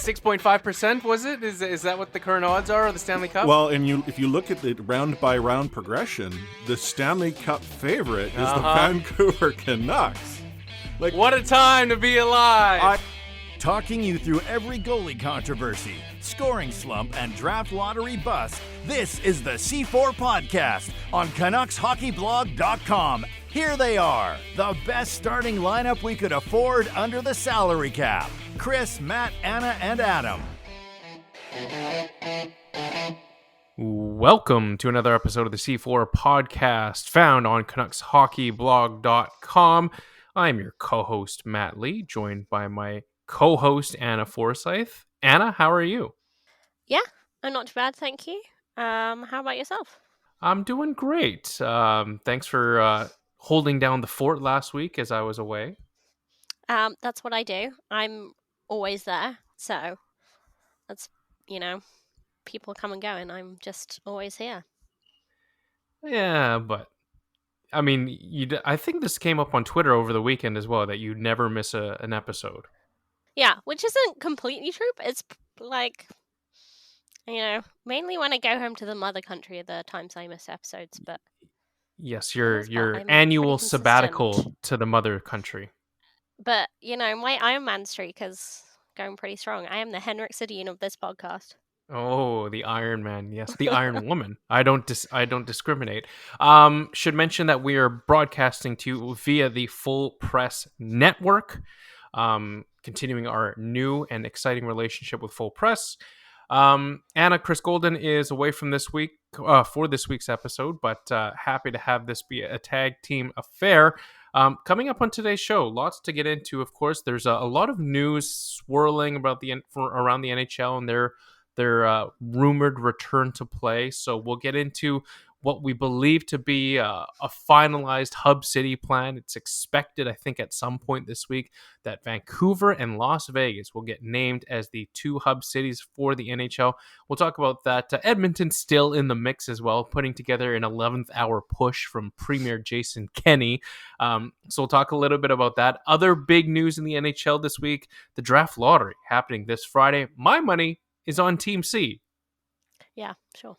6.5%, was it? Is that what the current odds are of the Stanley Cup? Well, and if you look at the round-by-round progression, the Stanley Cup favorite is the Vancouver Canucks. Like, what a time to be alive! Talking you through every goalie controversy, scoring slump, and draft lottery bust, this is the C4 Podcast on CanucksHockeyBlog.com. Here they are, the best starting lineup we could afford under the salary cap. Chris, Matt, Anna, and Adam. Welcome to another episode of the C4 Podcast, found on CanucksHockeyBlog.com. I'm your co-host, Matt Lee, joined by my co-host, Anna Forsyth. Anna, how are you? Yeah, I'm not too bad, thank you. How about yourself? I'm doing great. Thanks for holding down the fort last week as I was away. That's what I do. I'm always there, so that's, people come and go, and I'm just always here. Yeah, but I mean, I think this came up on Twitter over the weekend as well, that you never miss an episode. Yeah, which isn't completely true, but it's like, mainly when I go home to the mother country are the times I miss episodes, but... Yes, your annual sabbatical to the mother country. But, my Iron Man streak is going pretty strong. I am the Henrik Sedin of this podcast. Oh, the Iron Man. Yes, the Iron Woman. I don't discriminate. Should mention that we are broadcasting to you via the Full Press Network, continuing our new and exciting relationship with Full Press. Anna, Chris Golden is away from this week for this week's episode, but happy to have this be a tag team affair. Coming up on today's show, lots to get into. Of course, there's a lot of news swirling about around the NHL and their rumored return to play. So we'll get into what we believe to be a finalized hub city plan. It's expected, I think, at some point this week that Vancouver and Las Vegas will get named as the two hub cities for the NHL. We'll talk about that. Edmonton's still in the mix as well, putting together an 11th hour push from Premier Jason Kenney. So we'll talk a little bit about that. Other big news in the NHL this week, the draft lottery happening this Friday. My money is on Team C. Yeah, sure.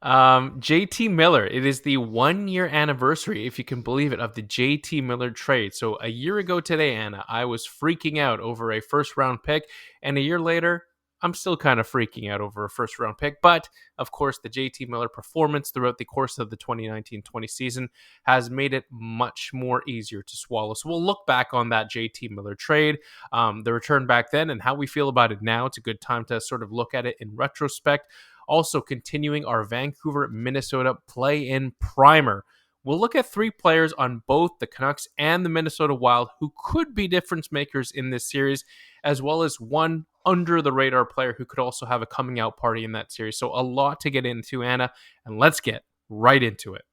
JT Miller, it is the 1 year anniversary, if you can believe it, of the JT Miller trade. So a year ago today, Anna, I was freaking out over a first round pick, and a year later, I'm still kind of freaking out over a first round pick. But of course, the JT Miller performance throughout the course of the 2019-20 season has made it much more easier to swallow. So we'll look back on that JT Miller trade, the return back then, and how we feel about it now. It's a good time to sort of look at it in retrospect. Also continuing our Vancouver, Minnesota play-in primer. We'll look at three players on both the Canucks and the Minnesota Wild who could be difference makers in this series, as well as one under-the-radar player who could also have a coming-out party in that series. So a lot to get into, Anna, and let's get right into it.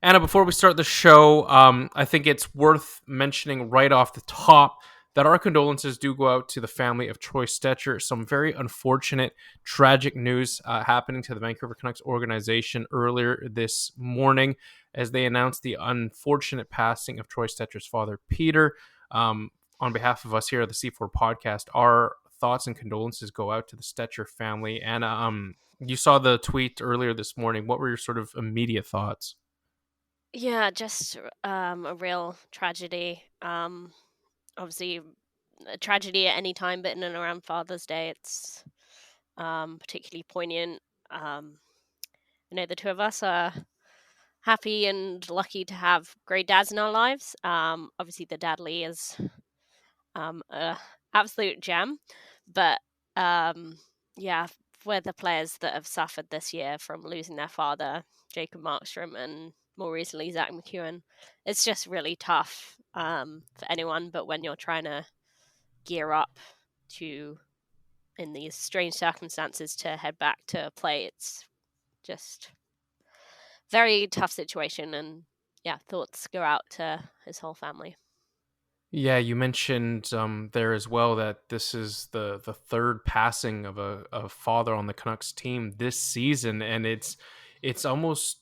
Anna, before we start the show, I think it's worth mentioning right off the top that our condolences do go out to the family of Troy Stecher. Some very unfortunate, tragic news happening to the Vancouver Canucks organization earlier this morning as they announced the unfortunate passing of Troy Stecher's father, Peter. On behalf of us here at the C4 Podcast, our thoughts and condolences go out to the Stecher family. Anna, you saw the tweet earlier this morning. What were your sort of immediate thoughts? Yeah, just a real tragedy. Obviously, a tragedy at any time, but in and around Father's Day, it's particularly poignant. The two of us are happy and lucky to have great dads in our lives. Obviously, the dad Lee is an absolute gem, but for the players that have suffered this year from losing their father, Jacob Markstrom, and more recently Zach McEwen, it's just really tough for anyone. But when you're trying to gear up to, in these strange circumstances, to head back to play, it's just very tough situation. And thoughts go out to his whole family. Yeah, you mentioned there as well that this is the third passing of a father on the Canucks team this season, and it's almost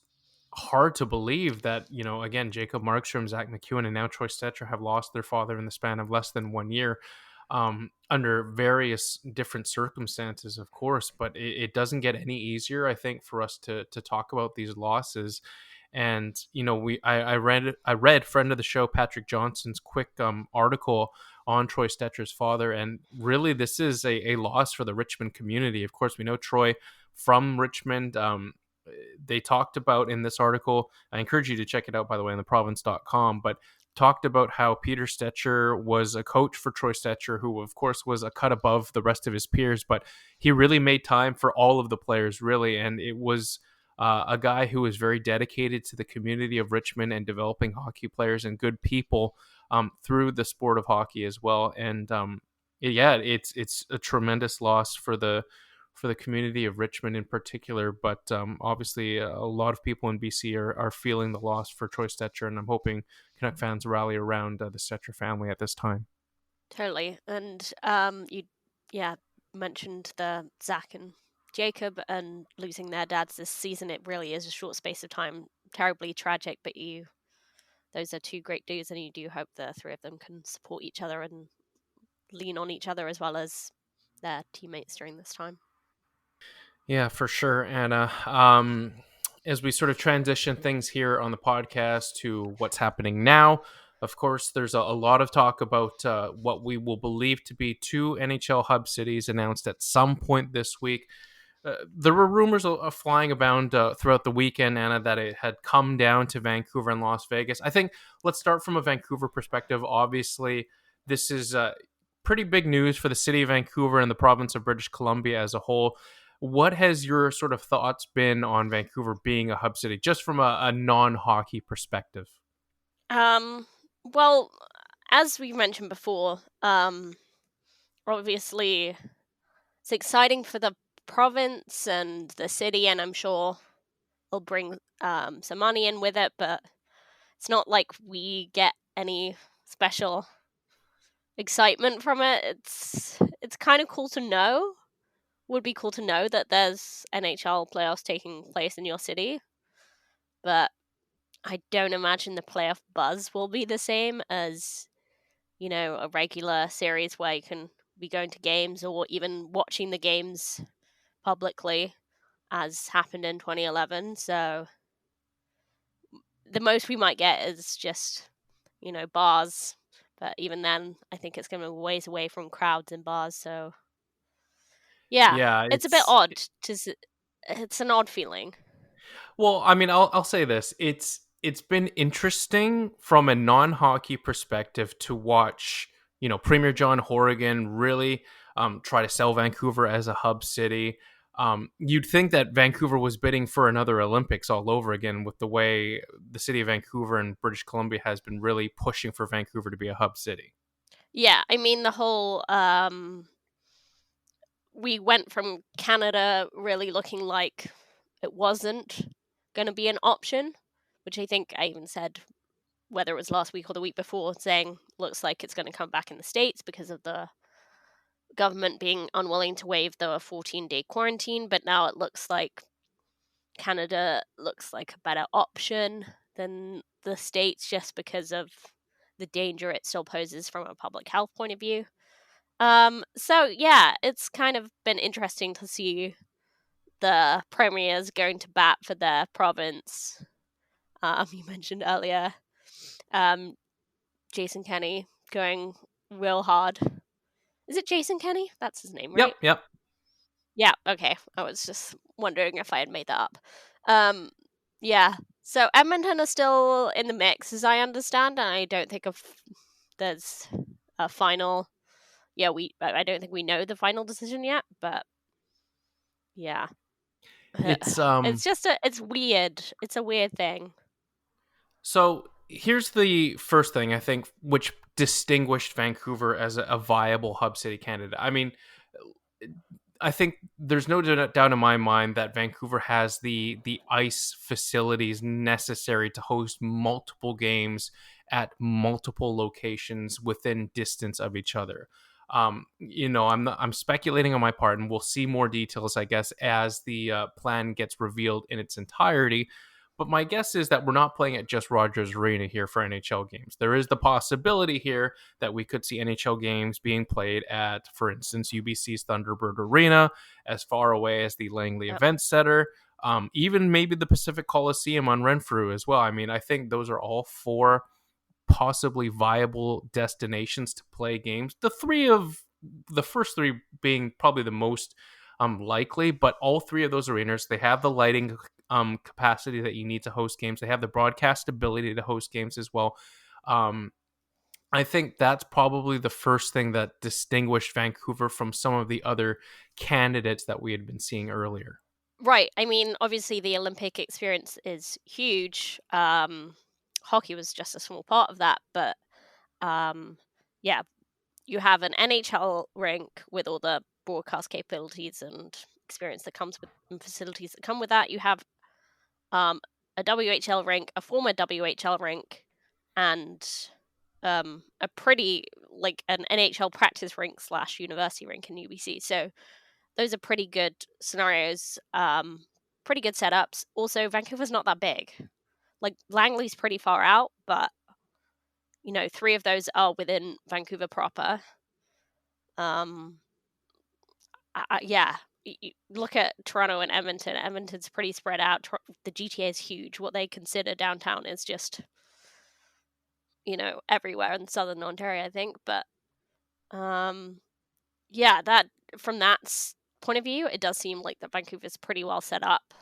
hard to believe that, again, Jacob Markstrom, Zach McEwen, and now Troy Stecher have lost their father in the span of less than 1 year, under various different circumstances, of course. But it doesn't get any easier, I think, for us to talk about these losses. And I read friend of the show Patrick Johnson's quick article on Troy Stetcher's father, and really this is a loss for the Richmond community. Of course, we know Troy from Richmond. They talked about in this article, I encourage you to check it out, by the way, on theprovince.com, but talked about how Peter Stetcher was a coach for Troy Stetcher, who of course was a cut above the rest of his peers, but he really made time for all of the players, really. And it was a guy who was very dedicated to the community of Richmond and developing hockey players and good people through the sport of hockey as well. And it's a tremendous loss for the community of Richmond in particular, but obviously a lot of people in BC are feeling the loss for Troy Stetcher, and I'm hoping Canuck fans rally around the Stetcher family at this time. Totally. And you mentioned the Zach and Jacob and losing their dads this season. It really is a short space of time, terribly tragic, but those are two great dudes, and you do hope the three of them can support each other and lean on each other as well as their teammates during this time. Yeah, for sure, Anna. As we sort of transition things here on the podcast to what's happening now, of course, there's a lot of talk about what we will believe to be two NHL hub cities announced at some point this week. There were rumors of flying about throughout the weekend, Anna, that it had come down to Vancouver and Las Vegas. I think let's start from a Vancouver perspective. Obviously, this is pretty big news for the city of Vancouver and the province of British Columbia as a whole. What has your sort of thoughts been on Vancouver being a hub city, just from a non-hockey perspective? Well, as we mentioned before, obviously it's exciting for the province and the city, and I'm sure it'll bring some money in with it, but it's not like we get any special excitement from it. It's kind of cool to know. Would be cool to know that there's NHL playoffs taking place in your city, but I don't imagine the playoff buzz will be the same as, a regular series where you can be going to games or even watching the games publicly, as happened in 2011. So the most we might get is just, bars. But even then, I think it's going to be ways away from crowds and bars. So yeah, it's a bit odd. It's an odd feeling. Well, I mean, I'll say this: it's been interesting from a non-hockey perspective to watch, Premier John Horgan really try to sell Vancouver as a hub city. You'd think that Vancouver was bidding for another Olympics all over again with the way the city of Vancouver and British Columbia has been really pushing for Vancouver to be a hub city. Yeah, I mean the whole we went from Canada really looking like it wasn't going to be an option, which I think I even said, whether it was last week or the week before, saying looks like it's going to come back in the States because of the government being unwilling to waive the 14-day quarantine. But now it looks like Canada looks like a better option than the States just because of the danger it still poses from a public health point of view. So yeah, it's kind of been interesting to see the premiers going to bat for their province. You mentioned earlier, Jason Kenney going real hard. Is it Jason Kenney? That's his name, right? Yep. Yeah, okay. I was just wondering if I had made that up. Yeah. So Edmonton is still in the mix, as I understand, and I don't think there's a final. Yeah, I don't think we know the final decision yet, but yeah, It's it's weird. It's a weird thing. So here's the first thing I think which distinguished Vancouver as a viable hub city candidate. I mean, I think there's no doubt in my mind that Vancouver has the ice facilities necessary to host multiple games at multiple locations within distance of each other. I'm speculating on my part, and we'll see more details, I guess, as the plan gets revealed in its entirety. But my guess is that we're not playing at just Rogers Arena here for NHL games. There is the possibility here that we could see NHL games being played at, for instance, UBC's Thunderbird Arena, as far away as the Langley Yep. Event Center, even maybe the Pacific Coliseum on Renfrew as well. I mean, I think those are all four possibly viable destinations to play games. The first three being probably the most likely, but all three of those arenas, they have the lighting capacity that you need to host games. They have the broadcast ability to host games as well. I think that's probably the first thing that distinguished Vancouver from some of the other candidates that we had been seeing earlier. Right. I mean, obviously the Olympic experience is huge. Hockey was just a small part of that, but yeah, you have an NHL rink with all the broadcast capabilities and experience that comes with and facilities that come with that. You have a WHL rink, a former WHL rink, and a pretty like an NHL practice rink / university rink in UBC. So those are pretty good scenarios, pretty good setups. Also, Vancouver's not that big. Like Langley's pretty far out, but 3 of those are within Vancouver proper. Yeah, look at Toronto and Edmonton. Edmonton's pretty spread out. The GTA is huge. What they consider downtown is just everywhere in southern Ontario, I think. But yeah, that from that point of view, it does seem like that Vancouver's pretty well set up.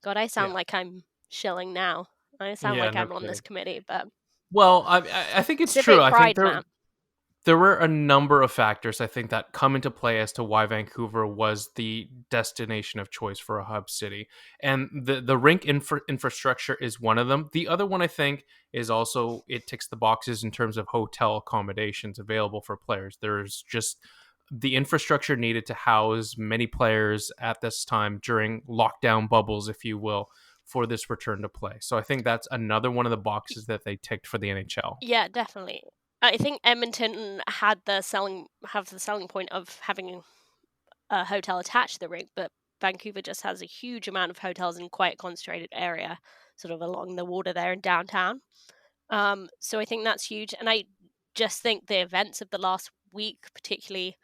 God, I sound Yeah. like I'm shilling now. I sound Yeah, like no I'm on this kidding. committee, but Well, I think it's true. civic I think pride, man. there were a number of factors I think that come into play as to why Vancouver was the destination of choice for a hub city, and the rink infrastructure is one of them. The other one I think is also it ticks the boxes in terms of hotel accommodations available for players. There's just the infrastructure needed to house many players at this time during lockdown bubbles, if you will, for this return to play. So I think that's another one of the boxes that they ticked for the NHL. Yeah, definitely. I think Edmonton have the selling point of having a hotel attached to the rink, but Vancouver just has a huge amount of hotels in quite a concentrated area, sort of along the water there in downtown. So I think that's huge, and I just think the events of the last week, particularly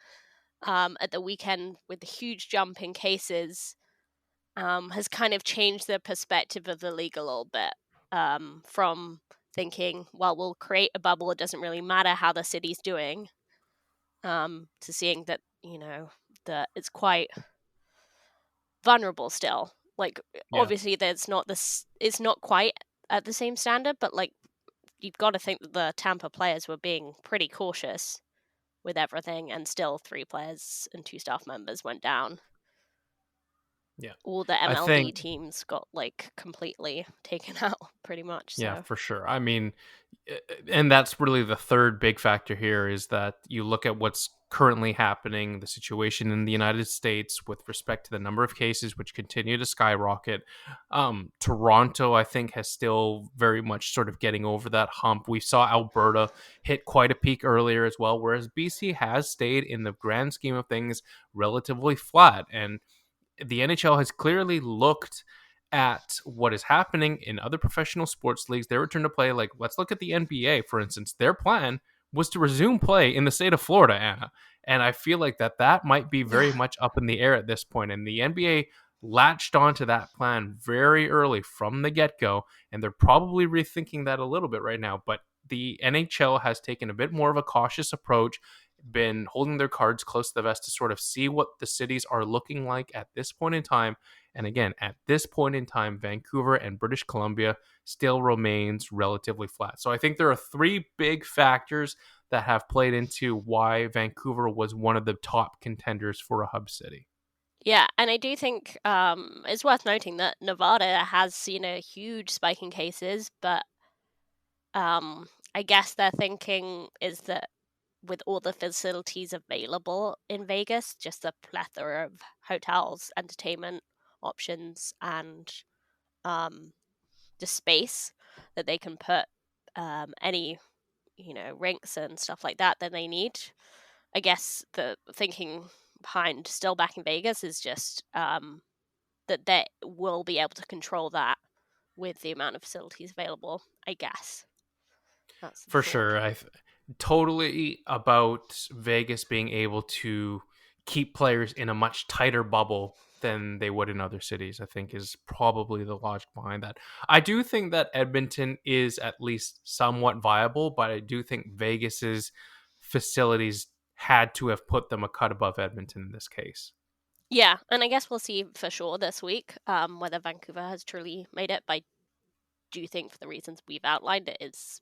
at the weekend with the huge jump in cases, has kind of changed the perspective of the league a little bit. From thinking, well, we'll create a bubble; it doesn't really matter how the city's doing, to seeing that that it's quite vulnerable still. Like Yeah. obviously, there's not this; it's not quite at the same standard, but like you've got to think that the Tampa players were being pretty cautious with everything, and still 3 players and 2 staff members went down. Yeah. All the I MLB think teams got like completely taken out, pretty much. Yeah, So for sure. I mean, and that's really the third big factor here is that you look at what's currently happening, the situation in the United States with respect to the number of cases, which continue to skyrocket. Toronto, I think, has still very much sort of getting over that hump. We saw Alberta hit quite a peak earlier as well, whereas BC has stayed in the grand scheme of things relatively flat. And the NHL has clearly looked at what is happening in other professional sports leagues. Their return to play, like let's look at the NBA, for instance. Their plan was to resume play in the state of Florida, Anna. And I feel like that might be very yeah, much up in the air at this point. And the NBA latched onto that plan very early from the get-go, and they're probably rethinking that a little bit right now. But the NHL has taken a bit more of a cautious approach, been holding their cards close to the vest to sort of see what the cities are looking like at this point in time. And again, at this point in time, Vancouver and British Columbia still remains relatively flat. So I think there are 3 big factors that have played into why Vancouver was one of the top contenders for a hub city. yeah, and I do think it's worth noting that Nevada has seen a huge spike in cases, but I guess their thinking is that with all the facilities available in Vegas, just a plethora of hotels, entertainment options, and um, just space that they can put any rinks and stuff like that they need. I guess the thinking behind still back in Vegas is just that they will be able to control that with the amount of facilities available, I guess. That's the For thought. sure. Totally about Vegas being able to keep players in a much tighter bubble than they would in other cities, I think is probably the logic behind that. I do think that Edmonton is at least somewhat viable, but I do think Vegas's facilities had to have put them a cut above Edmonton in this case. Yeah, and I guess we'll see for sure this week whether Vancouver has truly made it. But I do think, for the reasons we've outlined, it is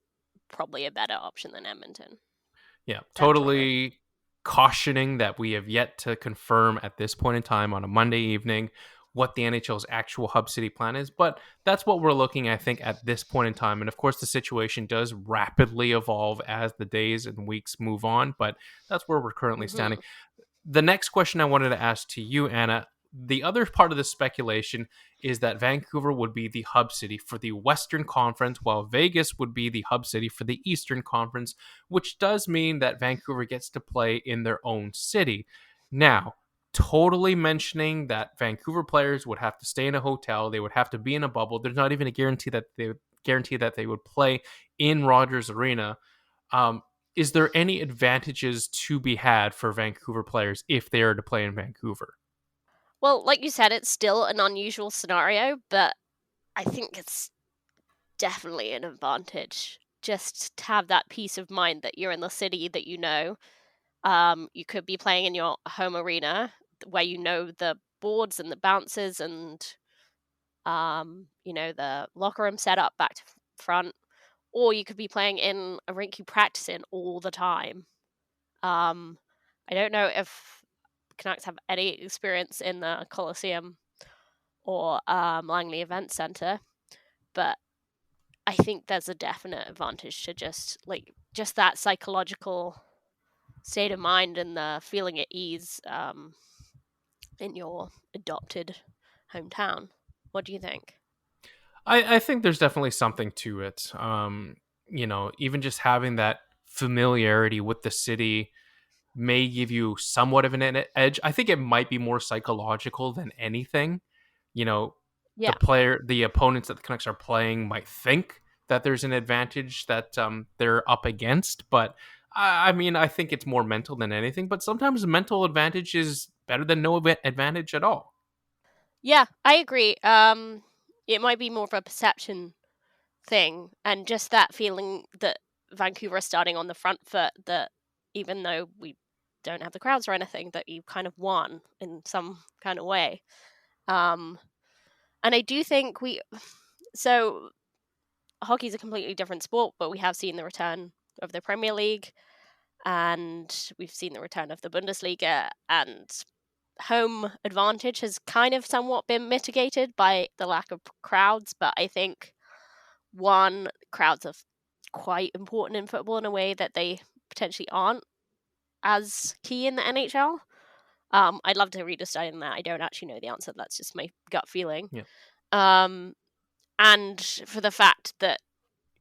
probably a better option than Edmonton. Yeah, Definitely. totally cautioning that we have yet to confirm at this point in time on a Monday evening what the NHL's actual hub city plan is, but that's what we're looking, I think, at this point in time. And of course, the situation does rapidly evolve as the days and weeks move on, but that's where we're currently standing. Hmm. The next question I wanted to ask to you, Anna, the other part of the speculation is that Vancouver would be the hub city for the Western Conference, while Vegas would be the hub city for the Eastern Conference, which does mean that Vancouver gets to play in their own city. Now, totally mentioning that Vancouver players would have to stay in a hotel, they would have to be in a bubble. There's not even a guarantee that they would play in Rogers Arena. Um, is there any advantages to be had for Vancouver players if they are to play in Vancouver? Well, like you said, it's still an unusual scenario, but I think it's definitely an advantage just to have that peace of mind that you're in the city that you know. You could be playing in your home arena where you know the boards and the bouncers and the locker room setup back to front, or you could be playing in a rink you practice in all the time. Um, I don't know if Canucks have any experience in the Coliseum or Langley Event Center, but I think there's a definite advantage to just that psychological state of mind and the feeling at ease in your adopted hometown. What do you think? I think there's definitely something to it. Even just having that familiarity with the city may give you somewhat of an edge. I think it might be more psychological than anything. You know, Yeah. the opponents that the Canucks are playing might think that there's an advantage that they're up against, but I mean, I think it's more mental than anything. But sometimes mental advantage is better than no advantage at all. Yeah, I agree. It might be more of a perception thing, and just that feeling that Vancouver is starting on the front foot. That even though we don't have the crowds or anything, that you kind of won in some kind of way. Um, and I do think so hockey is a completely different sport, but we have seen the return of the Premier League, and we've seen the return of the Bundesliga, and home advantage has kind of somewhat been mitigated by the lack of crowds. But I think crowds are quite important in football in a way that they potentially aren't as key in the NHL. I'd love to read a study on that. I don't actually know the answer. That's just my gut feeling. Yeah. Um, and for the fact that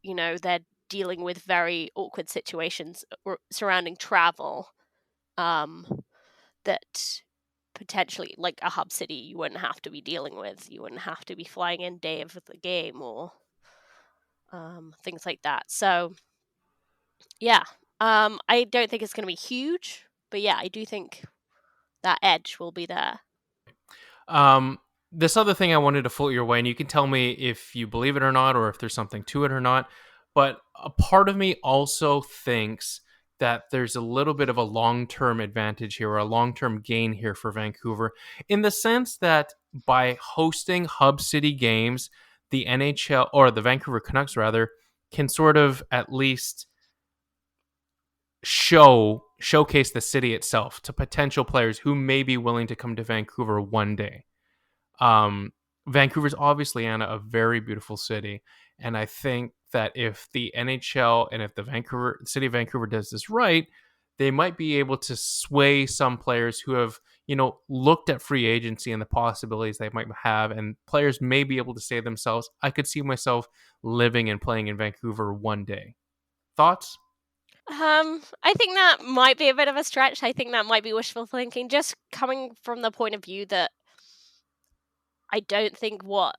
they're dealing with very awkward situations surrounding travel, um, that potentially, like a hub city, you wouldn't have to be dealing with. You wouldn't have to be flying in day of the game or things like that. So yeah, I don't think it's going to be huge, but yeah, I do think that edge will be there. Um, this other thing I wanted to float your way, and you can tell me if you believe it or not, or if there's something to it or not. But a part of me also thinks that there's a little bit of a long term advantage here, or a long term gain here for Vancouver, in the sense that by hosting hub city games, the NHL, or the Vancouver Canucks rather, can sort of at least showcase the city itself to potential players who may be willing to come to Vancouver one day. Um, Vancouver's obviously, Anna, a very beautiful city, and I think that if the NHL and if the city of Vancouver does this right, they might be able to sway some players who have looked at free agency and the possibilities they might have, and players may be able to say to themselves, "I could see myself living and playing in Vancouver one day." Thoughts? I think that might be a bit of a stretch. I think that might be wishful thinking, just coming from the point of view that I don't think what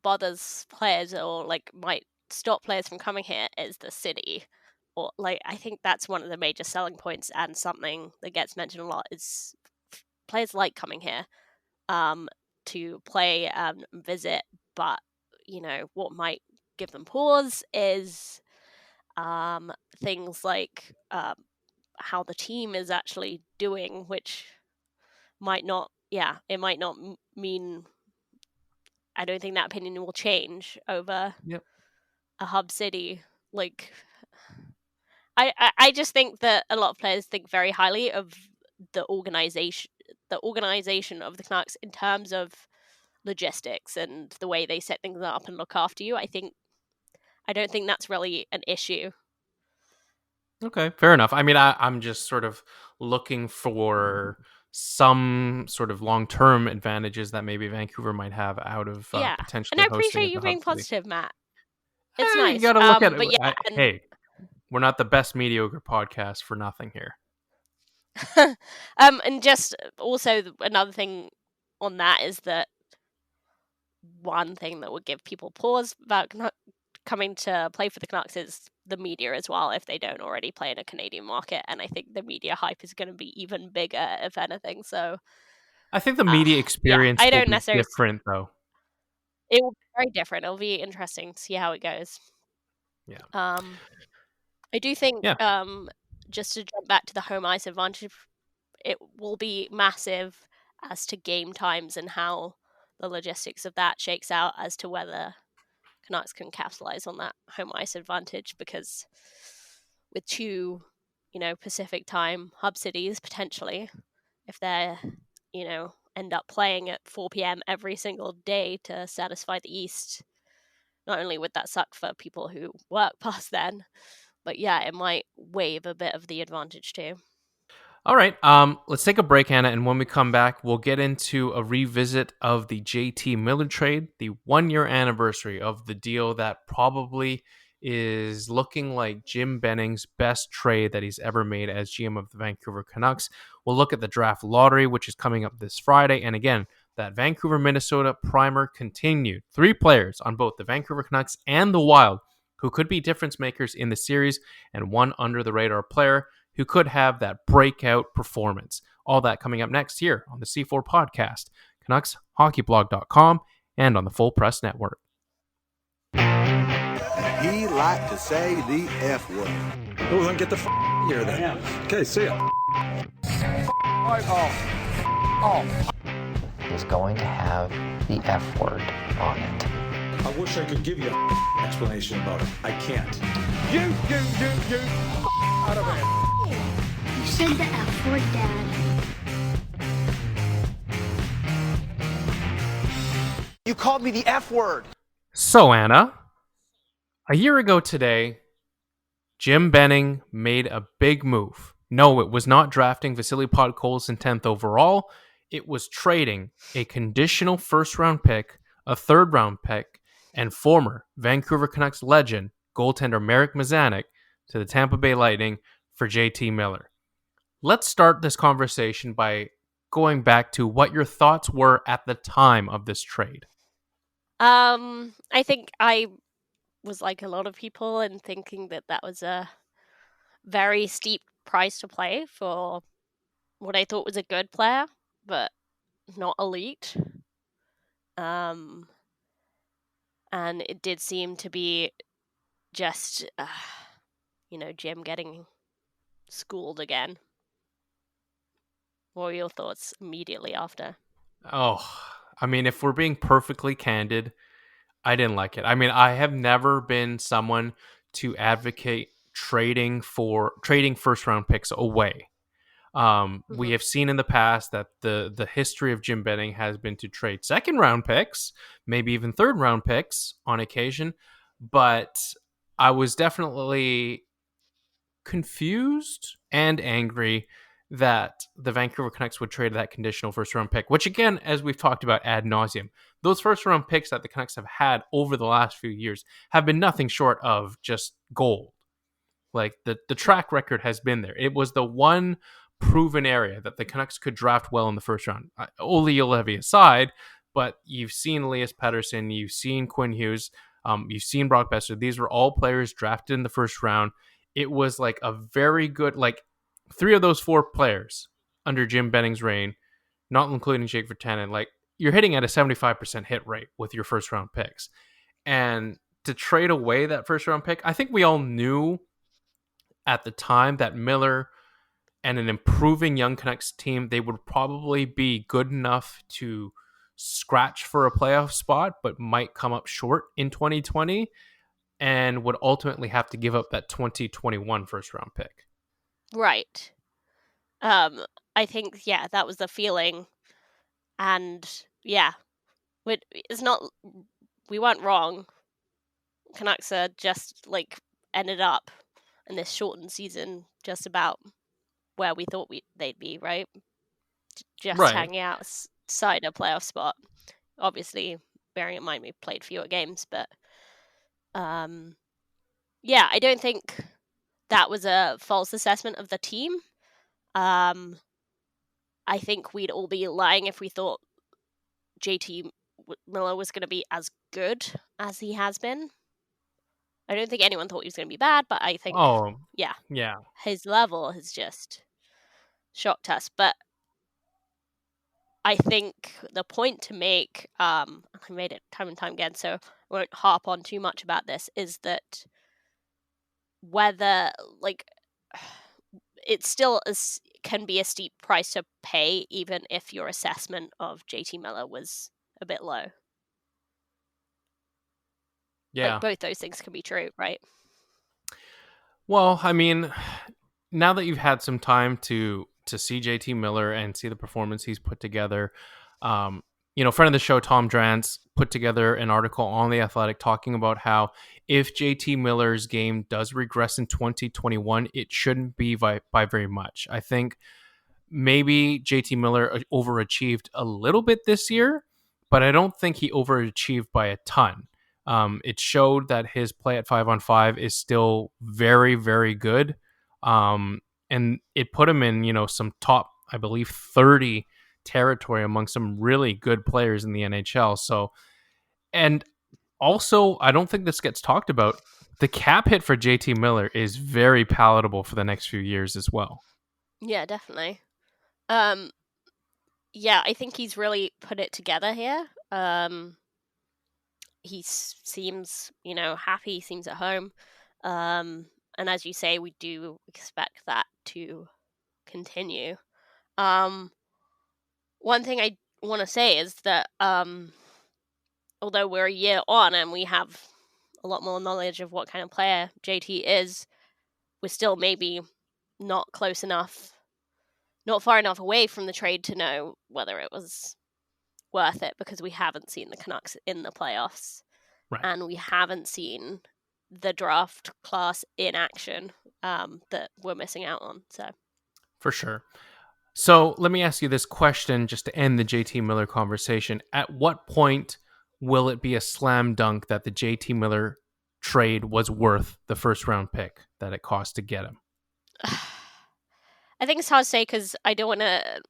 bothers players or like might stop players from coming here is the city. Or like I think that's one of the major selling points, and something that gets mentioned a lot is players like coming here to play and visit. But what might give them pause is things like how the team is actually doing, which might not, it might not mean. I don't think that opinion will change over Yep. a hub city. Like, I just think that a lot of players think very highly of the organization of the Canucks in terms of logistics and the way they set things up and look after you. I don't think that's really an issue. Okay, fair enough. I mean, I'm just sort of looking for some sort of long-term advantages that maybe Vancouver might have out of Yeah, and potentially I hosting appreciate at you the hub being city. positive, Matt. It's You nice. got to look at it. But yeah, and Hey, we're not the best mediocre podcast for nothing here. and just also another thing on that is that one thing that would give people pause about coming to play for the Canucks is the media as well, if they don't already play in a Canadian market. And I think the media hype is going to be even bigger, if anything. So, I think the media yeah, experience I will don't be necessarily. different, though. It will be very different. It'll be interesting to see how it goes. Yeah. I do think, Yeah. just to jump back to the home ice advantage, it will be massive as to game times and how the logistics of that shakes out as to whether Canucks can capitalize on that home ice advantage, because with two, Pacific time hub cities potentially, if they're, end up playing at 4 p.m. every single day to satisfy the East, not only would that suck for people who work past then, but yeah, it might waive a bit of the advantage too. All right. Let's take a break, Hannah, and when we come back, we'll get into a revisit of the JT Miller trade, the 1-year anniversary of the deal that probably is looking like Jim Benning's best trade that he's ever made as GM of the Vancouver Canucks. We'll look at the draft lottery, which is coming up this Friday, and again, that Vancouver Minnesota primer continued. 3 players on both the Vancouver Canucks and the Wild who could be difference makers in the series, and one under the radar player who could have that breakout performance. All that coming up next here on the C4 podcast, CanucksHockeyBlog.com, and on the Full Press Network. He liked to say the F word. Well, then get the here then. Okay, see ya. Is going to have the F word on it. I wish I could give you an explanation about it. I can't. You, out of here. You said the F word, Dad. You called me the F word. So, Anna, a year ago today, Jim Benning made a big move. No, it was not drafting Vasily Podkolzin 10th overall. It was trading a conditional first-round pick, a third-round pick, and former Vancouver Canucks legend, goaltender Marek Mazanek, to the Tampa Bay Lightning for JT Miller. Let's start this conversation by going back to what your thoughts were at the time of this trade. I think I was like a lot of people in thinking that that was a very steep price to play for what I thought was a good player, but not elite. And it did seem to be just, Jim getting schooled again. What were your thoughts immediately after? Oh, I mean, if we're being perfectly candid, I didn't like it. I mean, I have never been someone to advocate trading first round picks away. We have seen in the past that the history of Jim Benning has been to trade second round picks, maybe even third round picks on occasion. But I was definitely confused and angry that the Vancouver Canucks would trade that conditional first round pick, which again, as we've talked about ad nauseum, those first round picks that the Canucks have had over the last few years have been nothing short of just gold. Like the track record has been there. It was the one proven area that the Canucks could draft well in the first round. Ole Juolevi aside, but you've seen Elias Pettersson, you've seen Quinn Hughes, you've seen Brock Besser. These were all players drafted in the first round. It was like a very good, like 3 of those 4 players under Jim Benning's reign, not including Jake Virtanen, like you're hitting at a 75% hit rate with your first round picks. And to trade away that first round pick, I think we all knew at the time that Miller and an improving young Canucks team, they would probably be good enough to scratch for a playoff spot, but might come up short in 2020 and would ultimately have to give up that 2021 first round pick. Right. I think, yeah, that was the feeling. And yeah, it's not, we weren't wrong. Canucks are just like ended up in this shortened season just about where we thought they'd be, right? Just Right. hanging outside a playoff spot. Obviously, bearing in mind we played fewer games, but yeah, I don't think that was a false assessment of the team. I think we'd all be lying if we thought JT Miller was going to be as good as he has been. I don't think anyone thought he was going to be bad, but I think, yeah, his level has just shocked us. But I think the point to make, I made it time and time again, so I won't harp on too much about this, is that whether, like, it still can be a steep price to pay, even if your assessment of JT Miller was a bit low. Yeah. Like, both those things can be true, right? Well, I mean, now that you've had some time to see JT Miller and see the performance he's put together, friend of the show, Tom Drance, put together an article on The Athletic talking about how if JT Miller's game does regress in 2021, it shouldn't be by very much. I think maybe JT Miller overachieved a little bit this year, but I don't think he overachieved by a ton. It showed that his play at 5-on-5 is still very, very good. And it put him in, some top, I believe, 30 territory among some really good players in the NHL. So, and also, I don't think this gets talked about. The cap hit for JT Miller is very palatable for the next few years as well. Yeah, definitely. Yeah, I think he's really put it together here. He seems, happy, he seems at home. And as you say, we do expect that to continue. One thing I want to say is that although we're a year on and we have a lot more knowledge of what kind of player JT is, we're still maybe not close enough, not far enough away from the trade to know whether it was worth it, because we haven't seen the Canucks in the playoffs. Right. And we haven't seen the draft class in action that we're missing out on. So, for sure. So let me ask you this question just to end the JT Miller conversation. At what point will it be a slam dunk that the JT Miller trade was worth the first round pick that it cost to get him? I think it's hard to say because I don't want to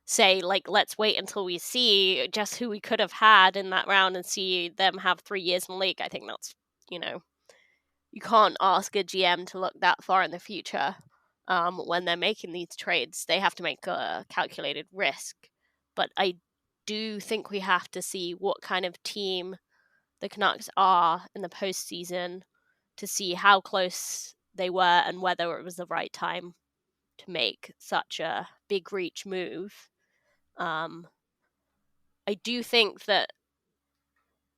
say, like, let's wait until we see just who we could have had in that round and see them have 3 years in the league. I think that's, you can't ask a GM to look that far in the future when they're making these trades. They have to make a calculated risk. But I do think we have to see what kind of team the Canucks are in the postseason to see how close they were and whether it was the right time to make such a big reach move. I do think that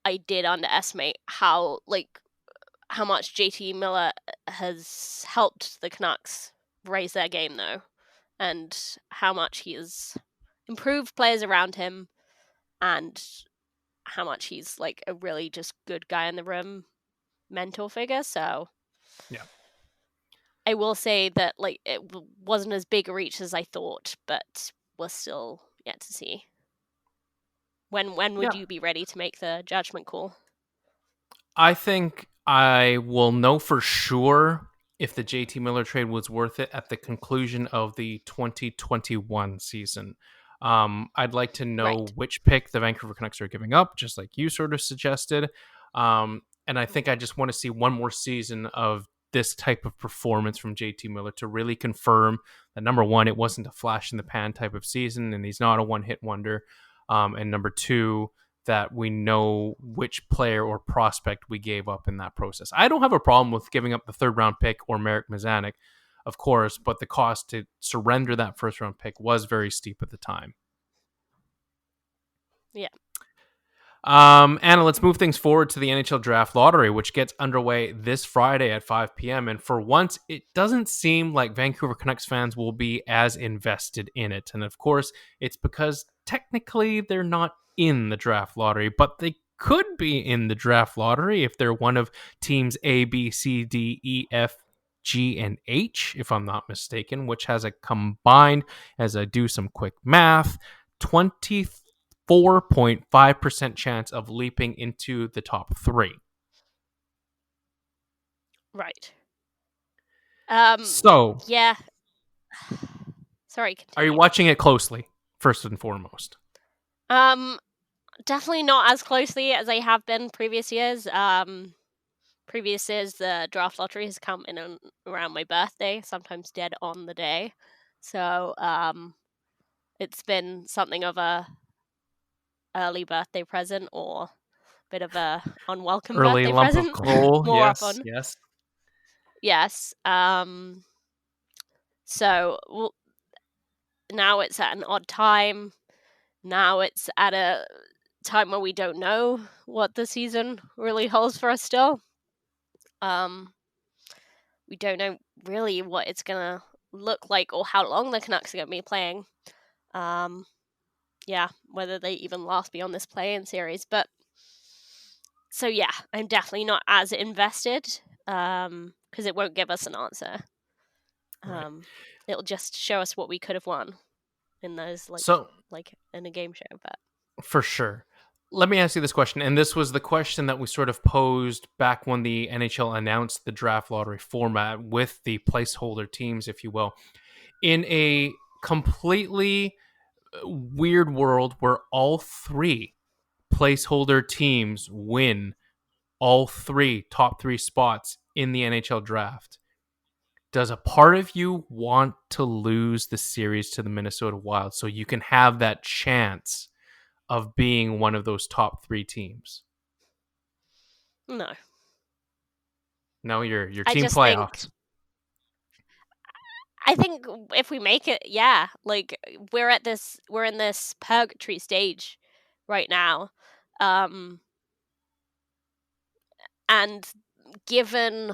I did underestimate how much JT Miller has helped the Canucks raise their game, though, and how much he has improved players around him, and how much he's like a really just good guy in the room mentor figure. So yeah, I will say that it wasn't as big a reach as I thought, but we're still yet to see. When would you be ready to make the judgment call? I think I will know for sure if the JT Miller trade was worth it at the conclusion of the 2021 season. I'd like to know Right. which pick the Vancouver Canucks are giving up, just like you sort of suggested. And I think I just want to see one more season of this type of performance from JT Miller to really confirm that, number one, it wasn't a flash in the pan type of season and he's not a one hit wonder. And number two, that we know which player or prospect we gave up in that process. I don't have a problem with giving up the third round pick or Marek Mazanik, of course, but the cost to surrender that first round pick was very steep at the time. Yeah. Anna, let's move things forward to the NHL Draft Lottery, which gets underway this Friday at 5 p.m. And for once, it doesn't seem like Vancouver Canucks fans will be as invested in it. And of course, it's because technically they're not in the draft lottery, but they could be in the draft lottery if they're one of teams A, B, C, D, E, F, G, and H, if I'm not mistaken, which has a combined, as I do some quick math, 24.5% chance of leaping into the top three. Right. So, Yeah. Sorry, are you continue. watching it closely, first and foremost? Definitely not as closely as I have been previous years. Previous years, the draft lottery has come in and around my birthday, sometimes dead on the day. So, it's been something of a early birthday present or a bit of a unwelcome Early birthday lump of present coal, more yes, often. yes. Yes. So now it's at an odd time. Now it's at a time where we don't know what the season really holds for us still. We don't know really what it's gonna look like or how long the Canucks are gonna be playing. Yeah, whether they even last beyond this play-in series. But so yeah, I'm definitely not as invested because it won't give us an answer. Right. It'll just show us what we could have won in those So, like in a game show. But for sure. Let me ask you this question, and this was the question that we sort of posed back when the NHL announced the draft lottery format with the placeholder teams, if you will. In a completely weird world where all three placeholder teams win all three top three spots in the NHL draft, does a part of you want to lose the series to the Minnesota Wild so you can have that chance of being one of those top three teams? no, No, your I team just think playoffs. if we make it, yeah, like we're in this purgatory stage right now. And given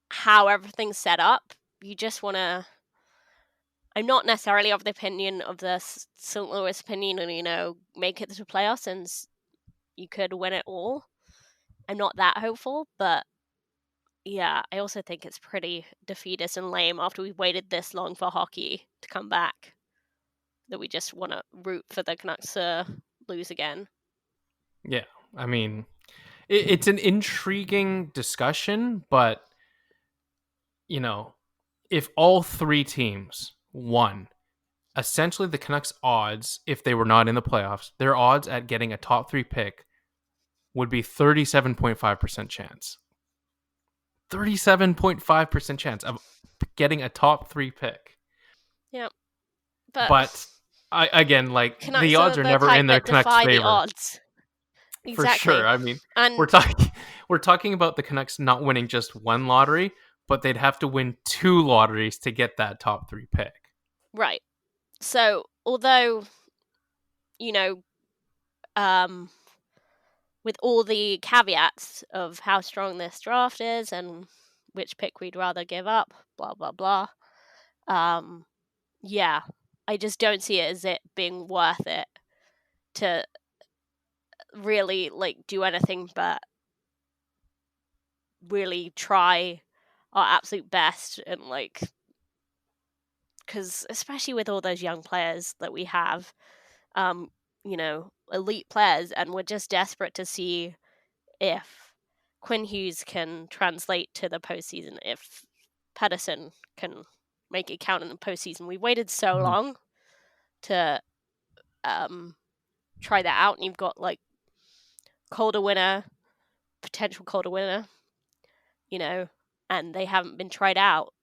how everything's set up, you just want to. I'm not necessarily of the opinion of the St. Louis opinion and, make it to the playoffs and you could win it all. I'm not that hopeful, but yeah, I also think it's pretty defeatist and lame after we've waited this long for hockey to come back that we just want to root for the Canucks to lose again. Yeah, I mean, it's an intriguing discussion, but if all three teams won, essentially the Canucks' odds, if they were not in the playoffs, their odds at getting a top three pick would be 37.5% chance. 37.5% chance of getting a top three pick. Yeah, But again, like Canucks the odds are the never in kind their that Canucks' defy the favor. odds. For Exactly. sure. I mean, and we're talking about the Canucks not winning just one lottery, but they'd have to win two lotteries to get that top three pick. right. So, although with all the caveats of how strong this draft is and which pick we'd rather give up, blah blah blah. Yeah, I just don't see it as it being worth it to really do anything but really try our absolute best and because especially with all those young players that we have, elite players, and we're just desperate to see if Quinn Hughes can translate to the postseason, if Pedersen can make it count in the postseason. We waited so long to try that out, and you've got like potential Calder winner, and they haven't been tried out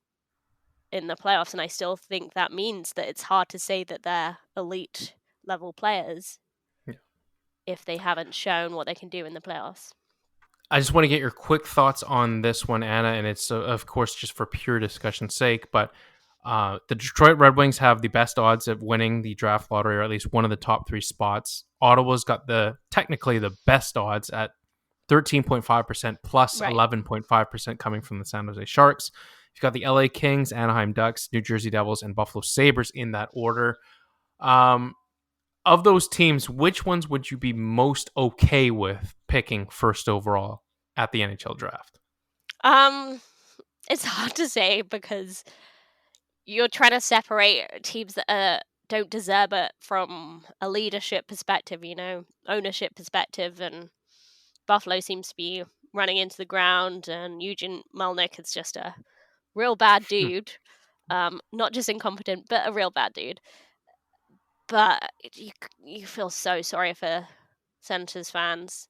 in the playoffs, and I still think that means that it's hard to say that they're elite level players if they haven't shown what they can do in the playoffs. I just want to get your quick thoughts on this one, Anna, and it's, of course, just for pure discussion's sake, but the Detroit Red Wings have the best odds of winning the draft lottery, or at least one of the top 3 spots. Ottawa's got technically the best odds at 13.5% plus 11.5% coming from the San Jose Sharks. You've got the LA Kings, Anaheim Ducks, New Jersey Devils, and Buffalo Sabres in that order. Of those teams, which ones would you be most okay with picking first overall at the NHL draft? It's hard to say because you're trying to separate teams that don't deserve it from a leadership perspective, ownership perspective, and Buffalo seems to be running into the ground, and Eugene Melnyk is just a real bad dude. Not just incompetent, but a real bad dude. But you feel so sorry for Senators fans.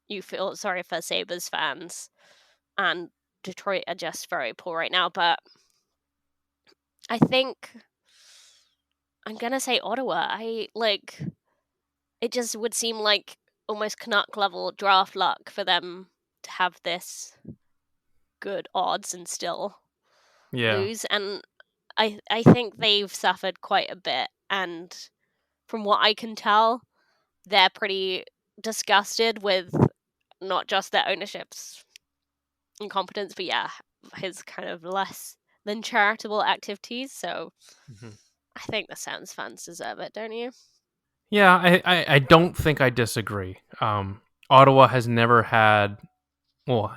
You feel sorry for Sabres fans. And Detroit are just very poor right now. But I think I'm going to say Ottawa. It just would seem like almost Canuck level draft luck for them to have this good odds and still lose. And I think they've suffered quite a bit. And from what I can tell, they're pretty disgusted with not just their ownership's incompetence, but his kind of less than charitable activities. So I think the Sounds fans deserve it, don't you? Yeah, I don't think I disagree. Ottawa has never had,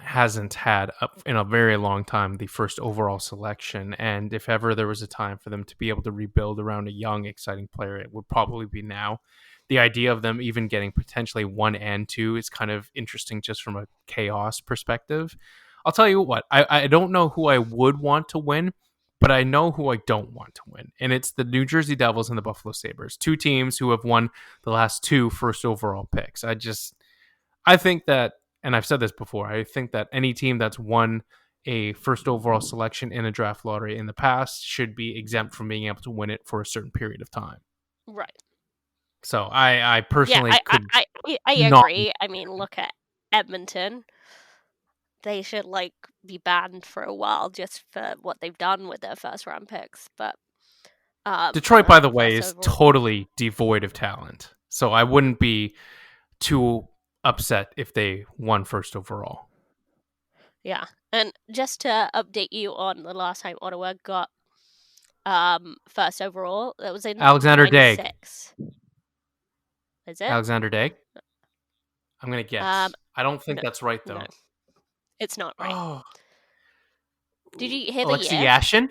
hasn't had in a very long time the first overall selection, and if ever there was a time for them to be able to rebuild around a young, exciting player, it would probably be now. The idea of them even getting potentially 1 and 2 is kind of interesting just from a chaos perspective. I'll tell you what, I don't know who I would want to win, but I know who I don't want to win, and it's the New Jersey Devils and the Buffalo Sabres, 2 teams who have won the last 2 first overall picks. I think that, and I've said this before, I think that any team that's won a first overall selection in a draft lottery in the past should be exempt from being able to win it for a certain period of time. Right. So I personally I agree. I mean, look at Edmonton. They should be banned for a while just for what they've done with their first round picks. But Detroit, by the way, is totally devoid of talent. So I wouldn't be too upset if they won first overall. Yeah, and just to update you on the last time Ottawa got first overall, that was in Alexander 96. Daigle. Is it Alexander Daigle? I'm gonna guess. I don't think that's right though. No, it's not right. Oh. Did you hear Alexei the year? Yashin?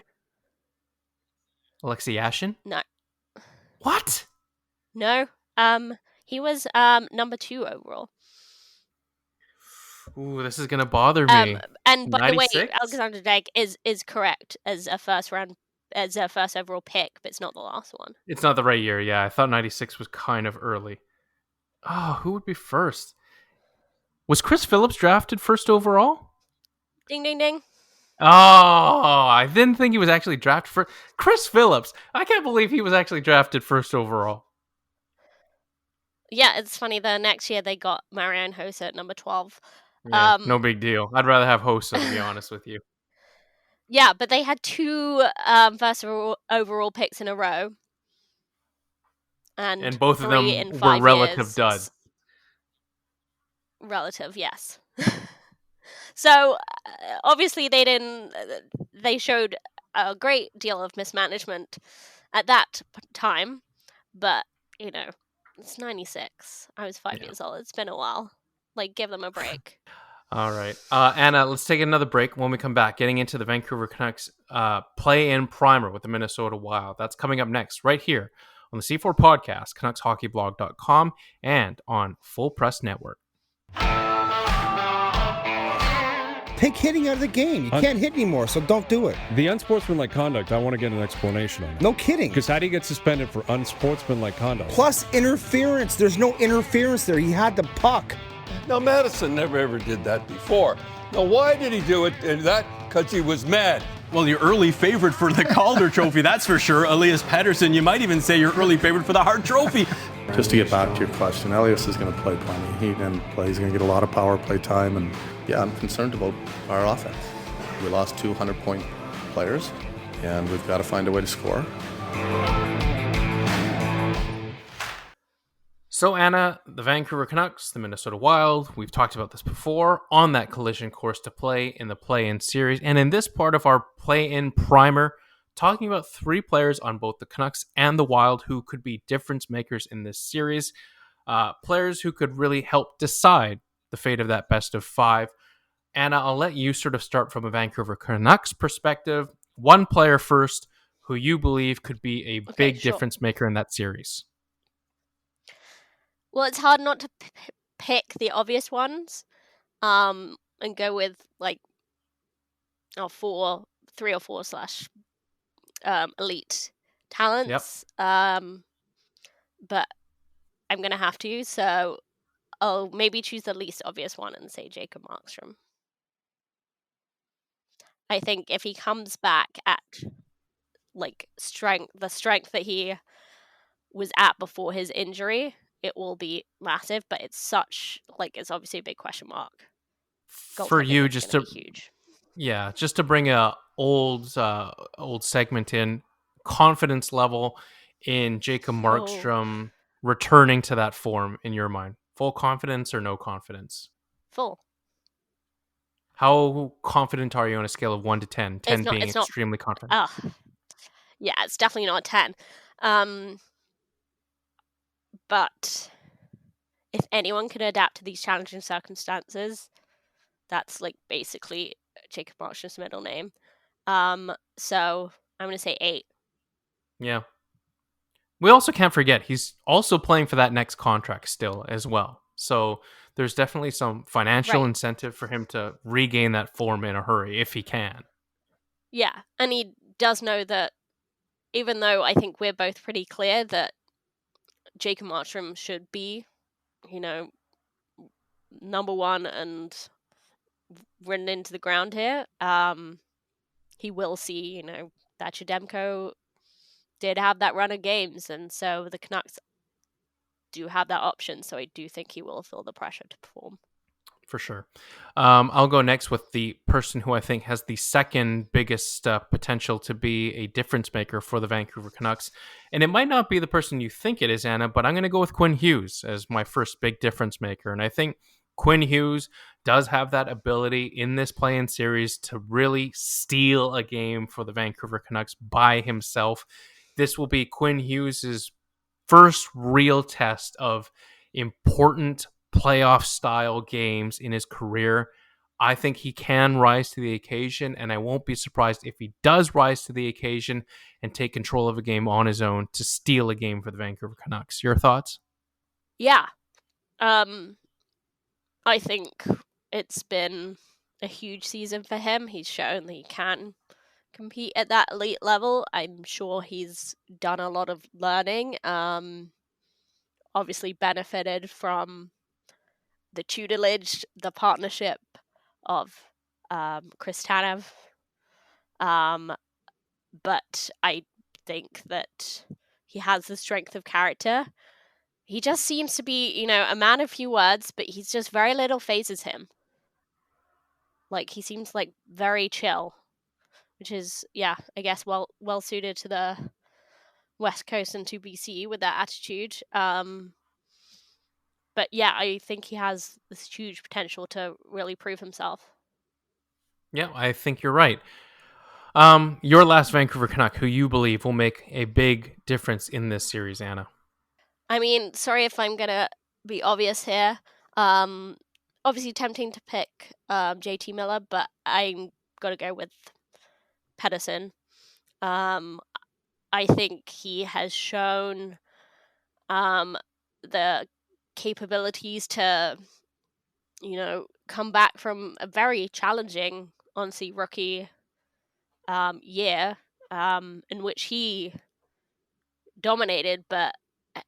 Alexei Yashin? No. What? No. He was number 2 overall. Ooh, this is gonna bother me. And by 96? the way, Alexander Daigle is correct as a first overall pick, but it's not the last one. It's not the right year. Yeah, I thought 96 was kind of early. Oh, who would be first? Was Chris Phillips drafted first overall? Ding, ding, ding. Oh, I didn't think he was actually drafted first. Chris Phillips. I can't believe he was actually drafted first overall. Yeah, it's funny. The next year they got Marianne Hossa at number 12. Yeah, no big deal. I'd rather have Hossa, to be honest with you. Yeah, but they had 2 first overall picks in a row. And both of them were relative duds. Relative, yes. So, obviously they showed a great deal of mismanagement at that time, but, it's 96. I was 5 years old. It's been a while. Give them a break. All right. Anna, let's take another break. When we come back, getting into the Vancouver Canucks play-in primer with the Minnesota Wild. That's coming up next, right here on the C4 Podcast, CanucksHockeyBlog.com, and on Full Press Network. Take hitting out of the game. You can't hit anymore, so don't do it. The unsportsmanlike conduct, I want to get an explanation on. No kidding. Because how do you get suspended for unsportsmanlike conduct? Plus interference. There's no interference there. He had the puck. Now, Madison never ever did that before. Now, why did he do it? And that because he was mad. Well, your early favorite for the Calder Trophy, that's for sure. Elias Pettersson, you might even say your early favorite for the Hart Trophy. Just to get back to your question, Elias is going to play plenty. He's going to get a lot of power play time. And yeah, I'm concerned about our offense. We lost 200-point players, and we've got to find a way to score. So, Anna, the Vancouver Canucks, the Minnesota Wild, we've talked about this before, on that collision course to play in the play-in series. And in this part of our play-in primer, talking about 3 players on both the Canucks and the Wild who could be difference makers in this series. Players who could really help decide the fate of that best of 5. Anna, I'll let you sort of start from a Vancouver Canucks perspective. One player first who you believe could be a big difference maker in that series. Well, it's hard not to pick the obvious ones, and go with like 3 or 4 slash elite talents. Yep. But I'm gonna have to, so I'll maybe choose the least obvious one and say Jacob Markstrom. I think if he comes back at like the strength that he was at before his injury, it will be massive, but it's obviously a big question mark. For you, just to huge. Yeah, just to bring a old segment in, confidence level in Jacob Markstrom returning to that form in your mind. Full confidence or no confidence? Full. How confident are you on a scale of 1 to 10? 10 being extremely confident. Yeah, it's definitely not 10. But if anyone can adapt to these challenging circumstances, that's like basically Jacob Markstrom's middle name. So I'm going to say 8. Yeah. We also can't forget he's also playing for that next contract still as well. So there's definitely some financial incentive for him to regain that form in a hurry if he can. Yeah, and he does know that, even though I think we're both pretty clear that Jacob Markstrom should be, number 1 and run into the ground here, he will see, that Chudemko did have that run of games, and so the Canucks do have that option, so I do think he will feel the pressure to perform. For sure. I'll go next with the person who I think has the second biggest potential to be a difference maker for the Vancouver Canucks. And it might not be the person you think it is, Anna, but I'm going to go with Quinn Hughes as my first big difference maker. And I think Quinn Hughes does have that ability in this play-in series to really steal a game for the Vancouver Canucks by himself. This will be Quinn Hughes' first real test of important playoff style games in his career. I think he can rise to the occasion, and I won't be surprised if he does rise to the occasion and take control of a game on his own to steal a game for the Vancouver Canucks. Your thoughts? Yeah. I think it's been a huge season for him. He's shown that he can compete at that elite level. I'm sure he's done a lot of learning. Obviously benefited from the tutelage, the partnership of Chris Tanev. But I think that he has the strength of character. He just seems to be, a man of few words, but he's just very little phases him. Like, he seems like very chill, which is, I guess well suited to the West Coast and to BC with that attitude. But yeah, I think he has this huge potential to really prove himself. Yeah, I think you're right. Your last Vancouver Canuck, who you believe will make a big difference in this series, Anna? I mean, sorry if I'm going to be obvious here. Obviously tempting to pick JT Miller, but I'm going to go with Pettersson. I think he has shown the capabilities to, come back from a very challenging, honestly, rookie year in which he dominated, but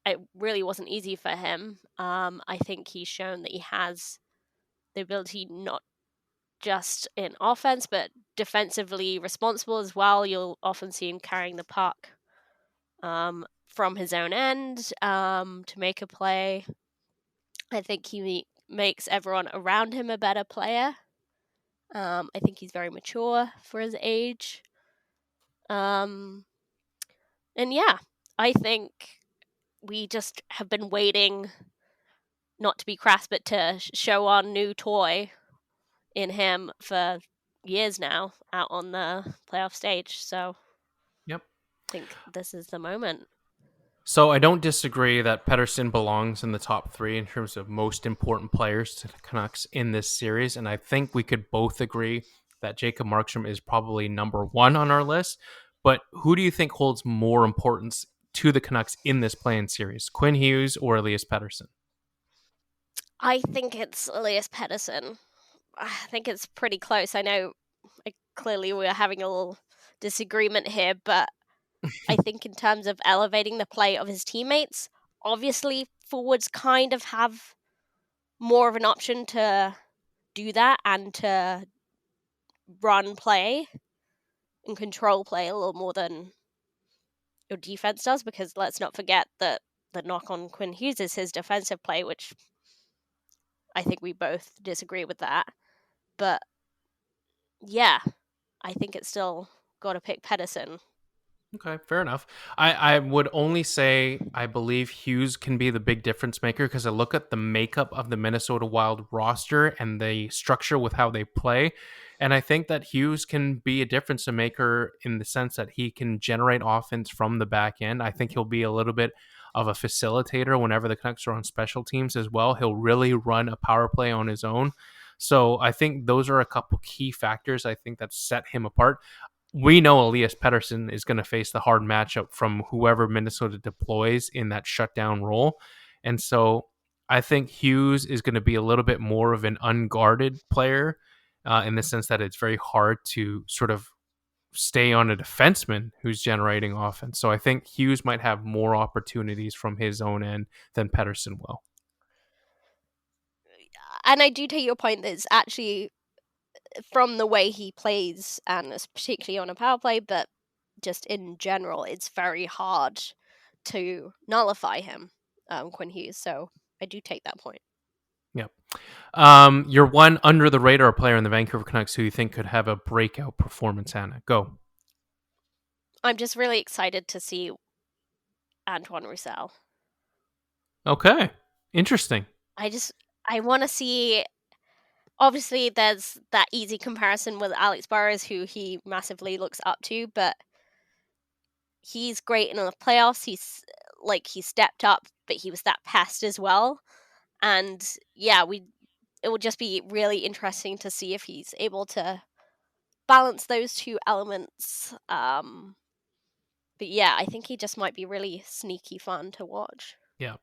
it really wasn't easy for him. I think he's shown that he has the ability not just in offense, but defensively responsible as well. You'll often see him carrying the puck from his own end to make a play. I think he makes everyone around him a better player. I think he's very mature for his age. And yeah, I think we just have been waiting, not to be crass, but to show our new toy in him for years now out on the playoff stage. So Yep. I think this is the moment. So I don't disagree that Pettersson belongs in the top 3 in terms of most important players to the Canucks in this series. And I think we could both agree that Jacob Markstrom is probably number 1 on our list. But who do you think holds more importance to the Canucks in this play-in series? Quinn Hughes or Elias Pettersson? I think it's Elias Pettersson. I think it's pretty close. I know clearly we're having a little disagreement here, but I think in terms of elevating the play of his teammates, obviously forwards kind of have more of an option to do that and to run play and control play a little more than your defense does, because let's not forget that the knock on Quinn Hughes is his defensive play, which I think we both disagree with that. But yeah, I think it's still got to pick Pettersson. Okay, fair enough. I would only say I believe Hughes can be the big difference maker because I look at the makeup of the Minnesota Wild roster and the structure with how they play. And I think that Hughes can be a difference maker in the sense that he can generate offense from the back end. I think he'll be a little bit of a facilitator whenever the Canucks are on special teams as well. He'll really run a power play on his own. So I think those are a couple key factors I think that set him apart. We know Elias Pettersson is going to face the hard matchup from whoever Minnesota deploys in that shutdown role. And so I think Hughes is going to be a little bit more of an unguarded player in the sense that it's very hard to sort of stay on a defenseman who's generating offense. So I think Hughes might have more opportunities from his own end than Pettersson will. And I do take your point that it's actually from the way he plays, and it's particularly on a power play, but just in general, it's very hard to nullify him, Quinn Hughes. So I do take that point. Yep. You're one under the radar player in the Vancouver Canucks who you think could have a breakout performance, Hannah. Go. I'm just really excited to see Antoine Roussel. Okay. Interesting. I want to see. Obviously, there's that easy comparison with Alex Burrows, who he massively looks up to, but he's great in the playoffs. He stepped up, but he was that pest as well. And yeah, it will just be really interesting to see if he's able to balance those two elements. But yeah, I think he just might be really sneaky fun to watch. Yeah.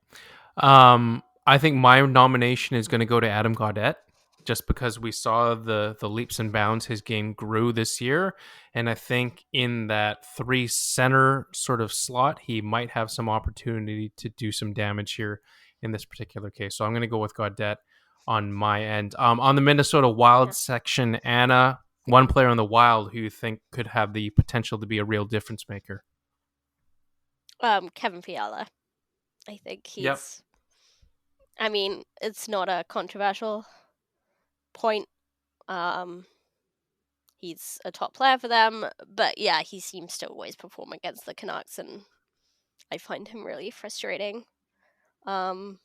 I think my nomination is going to go to Adam Gaudette, just because we saw the leaps and bounds his game grew this year. And I think in that 3 center sort of slot, he might have some opportunity to do some damage here in this particular case. So I'm going to go with Gaudette on my end. On the Minnesota Wild section, Anna, one player on the Wild who you think could have the potential to be a real difference maker. Kevin Fiala. I think he's... Yep. I mean, it's not a controversial point. He's a top player for them, but yeah, he seems to always perform against the Canucks, and I find him really frustrating. But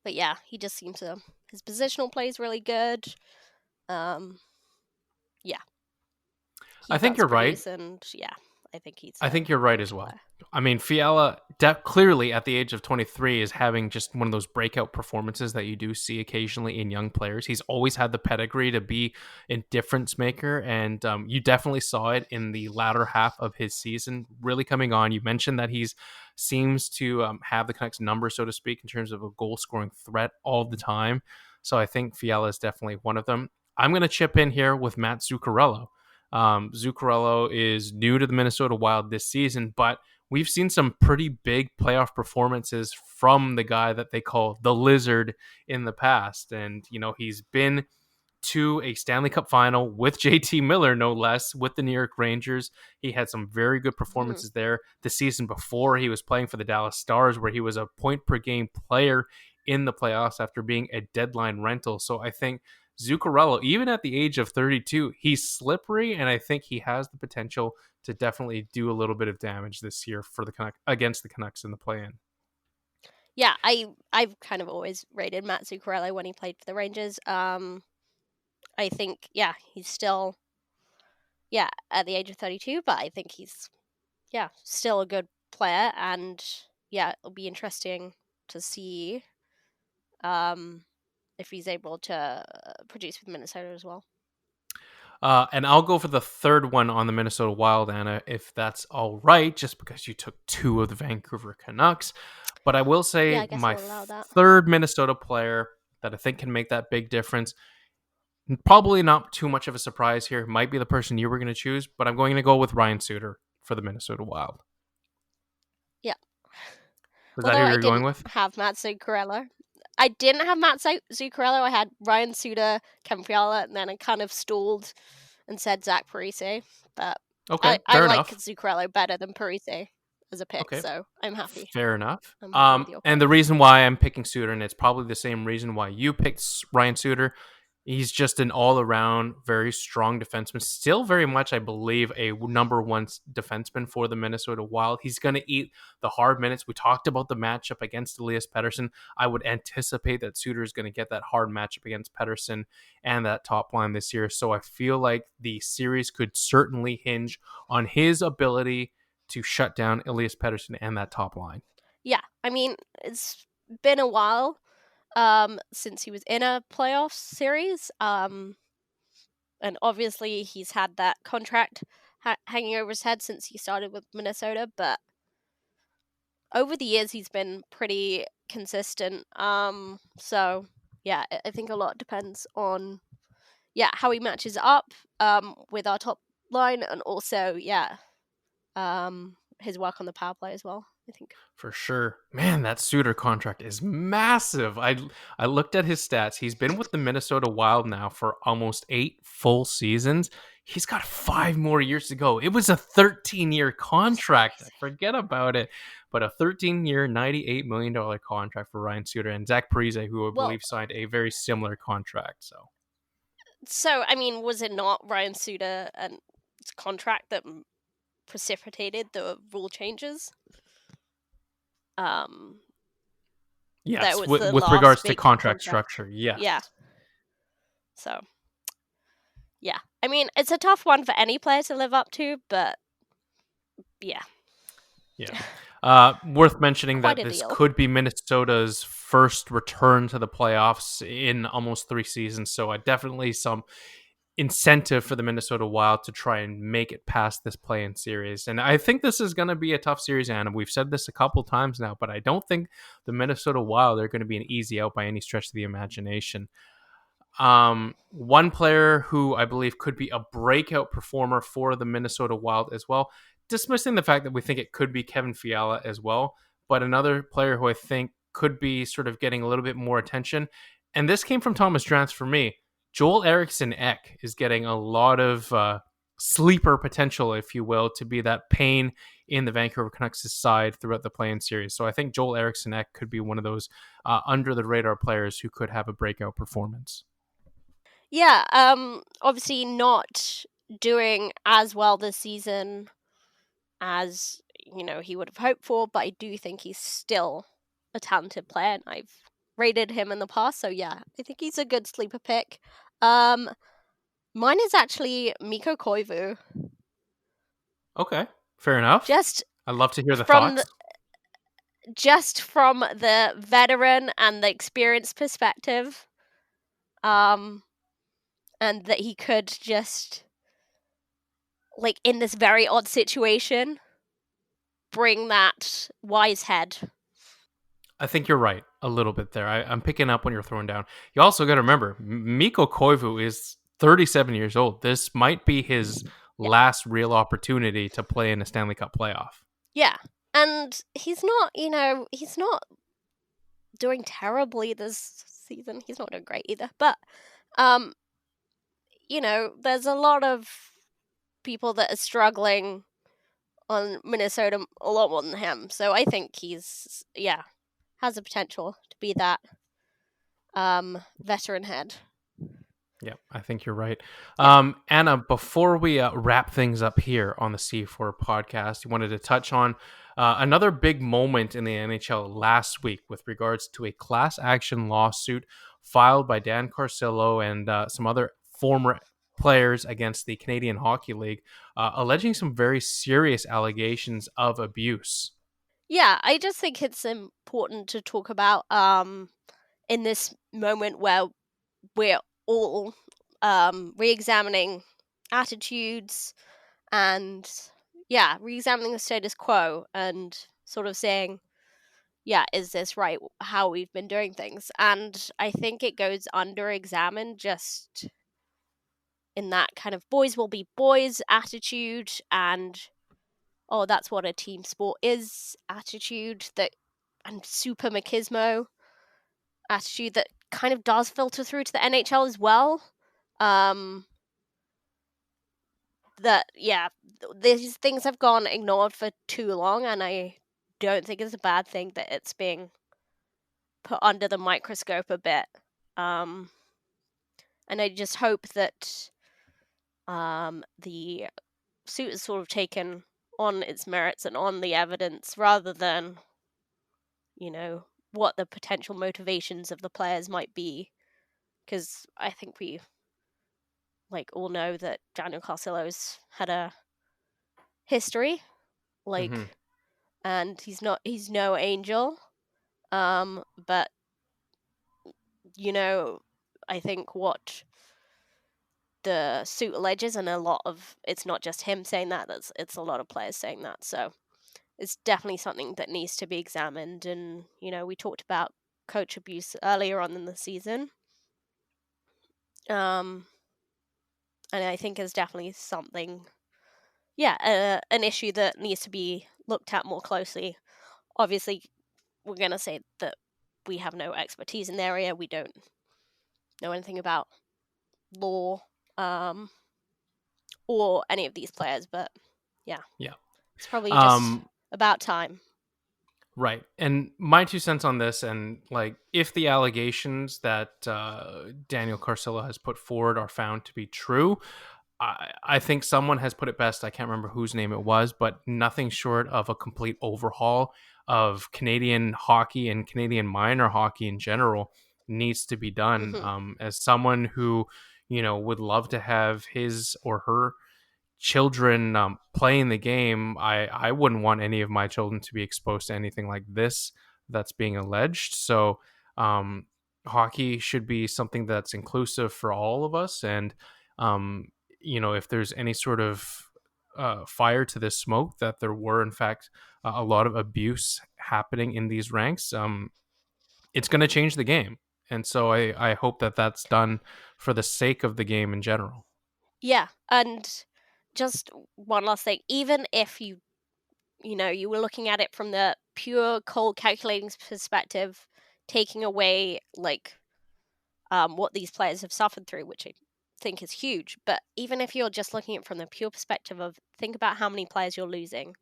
yeah, he just seems to... His positional play is really good. Yeah. I think you're right. And yeah, I think he's... I think you're right as well. I mean, Fiala clearly at the age of 23 is having just one of those breakout performances that you do see occasionally in young players. He's always had the pedigree to be a difference maker, and you definitely saw it in the latter half of his season really coming on. You mentioned that he's seems to have the Canucks number, so to speak, in terms of a goal-scoring threat all the time. So I think Fiala is definitely one of them. I'm going to chip in here with Matt Zuccarello. Zuccarello is new to the Minnesota Wild this season, but we've seen some pretty big playoff performances from the guy that they call the Lizard in the past. And, he's been to a Stanley Cup final with JT Miller, no less, with the New York Rangers. He had some very good performances there. The season before, he was playing for the Dallas Stars, where he was a point per game player in the playoffs after being a deadline rental. So I think Zuccarello, even at the age of 32, he's slippery, and I think he has the potential to definitely do a little bit of damage this year for the against the Canucks in the play-in. Yeah, I've kind of always rated Matt Zuccarello when he played for the Rangers. I think, he's still, at the age of 32, but I think he's, still a good player, and it'll be interesting to see if he's able to produce with Minnesota as well. And I'll go for the third one on the Minnesota Wild, Anna, if that's all right, just because you took two of the Vancouver Canucks. But I will say my third Minnesota player that I think can make that big difference, probably not too much of a surprise here, might be the person you were going to choose, but I'm going to go with Ryan Suter for the Minnesota Wild. Yeah. Was that who you're going with? Have Matt Zuccarello. I didn't have Matt Zuccarello. I had Ryan Suter, Kevin Fiala, and then I kind of stalled and said Zach Parise. But okay, I like Zuccarello better than Parise as a pick, so I'm happy. Fair enough. And the reason why I'm picking Suter, and it's probably the same reason why you picked Ryan Suter, he's just an all-around, very strong defenseman. Still very much, I believe, a number one defenseman for the Minnesota Wild. He's going to eat the hard minutes. We talked about the matchup against Elias Pettersson. I would anticipate that Suter is going to get that hard matchup against Pettersson and that top line this year. So I feel like the series could certainly hinge on his ability to shut down Elias Pettersson and that top line. Yeah, I mean, it's been a while since he was in a playoff series. And obviously he's had that contract hanging over his head since he started with Minnesota, but over the years he's been pretty consistent. So yeah, I think a lot depends on how he matches up with our top line, and also his work on the power play as well, I think. For sure. Man, that Suter contract is massive. I looked at his stats. He's been with the Minnesota Wild now for almost 8 full seasons. He's got 5 more years to go. It was a 13-year contract. Forget about it. But a 13-year, $98 million contract for Ryan Suter and Zach Parise, who I believe signed a very similar contract. So, I mean, was it not Ryan Suter and his contract that precipitated the rule changes? Yes, with regards to contract structure, yes. Yeah. So, yeah. I mean, it's a tough one for any player to live up to, but yeah. Yeah. Worth mentioning that this could be Minnesota's first return to the playoffs in almost 3 seasons, so definitely some incentive for the Minnesota Wild to try and make it past this play-in series. And I think this is going to be a tough series, Anna. We've said this a couple times now, but I don't think the Minnesota Wild are going to be an easy out by any stretch of the imagination. One player who I believe could be a breakout performer for the Minnesota Wild as well, dismissing the fact that we think it could be Kevin Fiala as well, but another player who I think could be sort of getting a little bit more attention, and this came from Thomas Drance for me, Joel Eriksson Ek is getting a lot of sleeper potential, if you will, to be that pain in the Vancouver Canucks' side throughout the play-in series. So I think Joel Eriksson Ek could be one of those under-the-radar players who could have a breakout performance. Yeah, obviously not doing as well this season as, he would have hoped for, but I do think he's still a talented player, and I've rated him in the past, so yeah, I think he's a good sleeper pick. Mine is actually Mikko Koivu. Okay, fair enough. I'd love to hear the from thoughts. Just from the veteran and the experience perspective, and that he could just, like, in this very odd situation, bring that wise head. I think you're right. a little bit there. I'm picking up when you're throwing down. You also got to remember, Mikko Koivu is 37 years old. This might be his last real opportunity to play in a Stanley Cup playoff. Yeah. And he's not doing terribly this season. He's not doing great either. But, there's a lot of people that are struggling on Minnesota a lot more than him. So I think he's, has the potential to be that veteran head. Yeah, I think you're right. Anna, before we wrap things up here on the C4 podcast, you wanted to touch on another big moment in the NHL last week with regards to a class action lawsuit filed by Dan Carcillo and some other former players against the Canadian Hockey League, alleging some very serious allegations of abuse. Yeah, I just think it's important to talk about in this moment where we're all re-examining attitudes and re-examining the status quo and sort of saying, is this right, how we've been doing things? And I think it goes under-examined just in that kind of boys will be boys attitude and, oh, that's what a team sport is attitude, and super machismo attitude that kind of does filter through to the NHL as well. These things have gone ignored for too long, and I don't think it's a bad thing that it's being put under the microscope a bit. And I just hope that the suit is sort of taken on its merits and on the evidence rather than, what the potential motivations of the players might be. Because I think we all know that Daniel Carcillo's had a history, and he's no angel. But I think what the suit alleges, and it's not just him saying that, it's a lot of players saying that. So it's definitely something that needs to be examined. And, we talked about coach abuse earlier on in the season. And I think is definitely something, an issue that needs to be looked at more closely. Obviously, we're going to say that we have no expertise in the area. We don't know anything about law or any of these players, but it's probably just about time. Right. And my 2 cents on this, and if the allegations that Daniel Carcillo has put forward are found to be true, I think someone has put it best. I can't remember whose name it was, but nothing short of a complete overhaul of Canadian hockey and Canadian minor hockey in general needs to be done. As someone who, would love to have his or her children playing the game, I wouldn't want any of my children to be exposed to anything like this that's being alleged. So hockey should be something that's inclusive for all of us. And, if there's any sort of fire to this smoke, that there were, in fact, a lot of abuse happening in these ranks, it's going to change the game. And so I hope that that's done for the sake of the game in general. Yeah, and just one last thing. Even if you were looking at it from the pure cold calculating perspective, taking away what these players have suffered through, which I think is huge. But even if you're just looking at it from the pure perspective of think about how many players you're losing,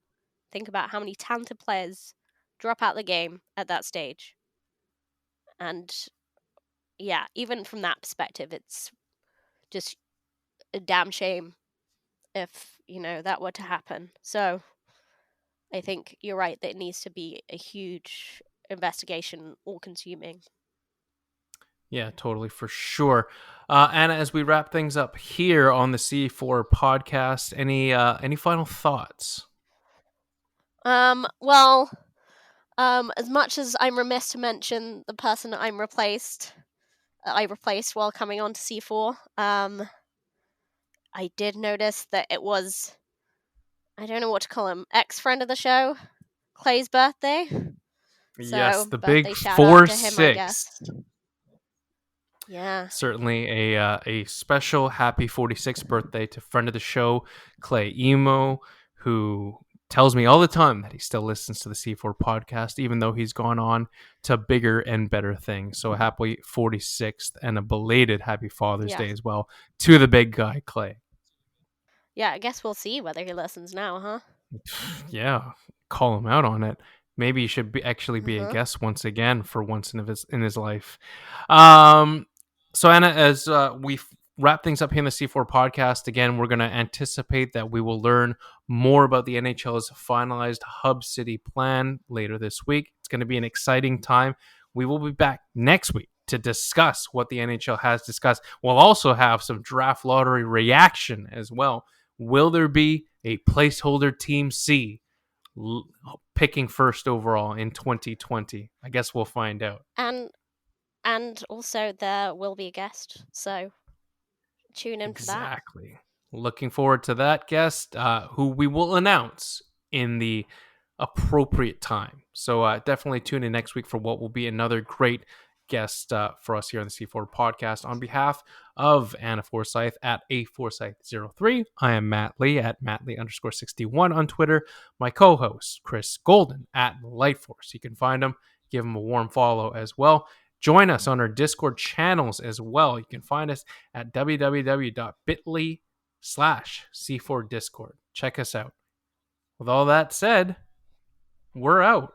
think about how many talented players drop out the game at that stage. And even from that perspective, it's just a damn shame if, that were to happen. So I think you're right that it needs to be a huge investigation, all-consuming. Yeah, totally, for sure. Anna, as we wrap things up here on the C4 podcast, any final thoughts? Well, as much as I'm remiss to mention the person I replaced while coming on to C4, I did notice that it was, I don't know what to call him, ex-friend of the show, Clay's birthday. Yes, So the big birthday shout out to him, I 4-6. guess. Yeah. Certainly a special happy 46th birthday to friend of the show, Clay Emo, who tells me all the time that he still listens to the C4 podcast, even though he's gone on to bigger and better things. So a happy 46th and a belated happy Father's Day as well to the big guy, Clay. Yeah, I guess we'll see whether he listens now, huh? Yeah, call him out on it. Maybe he should actually be a guest once again for once in his life. So Anna, as we wrap things up here in the C4 podcast, again, we're going to anticipate that we will learn more about the NHL's finalized Hub City plan later this week. It's going to be an exciting time. We will be back next week to discuss what the NHL has discussed. We'll also have some draft lottery reaction as well. Will there be a placeholder Team C picking first overall in 2020? I guess we'll find out. And also there will be a guest, so tune in for that. Exactly. Looking forward to that guest, who we will announce in the appropriate time. So definitely tune in next week for what will be another great guest for us here on the C4 podcast. On behalf of Anna Forsyth at aforsyth03, I am Matt Lee at mattlee_61 on Twitter. My co-host, Chris Golden at Lightforce. You can find him, give him a warm follow as well. Join us on our Discord channels as well. You can find us at www.bit.ly/C4Discord. Check us out. With all that said, we're out.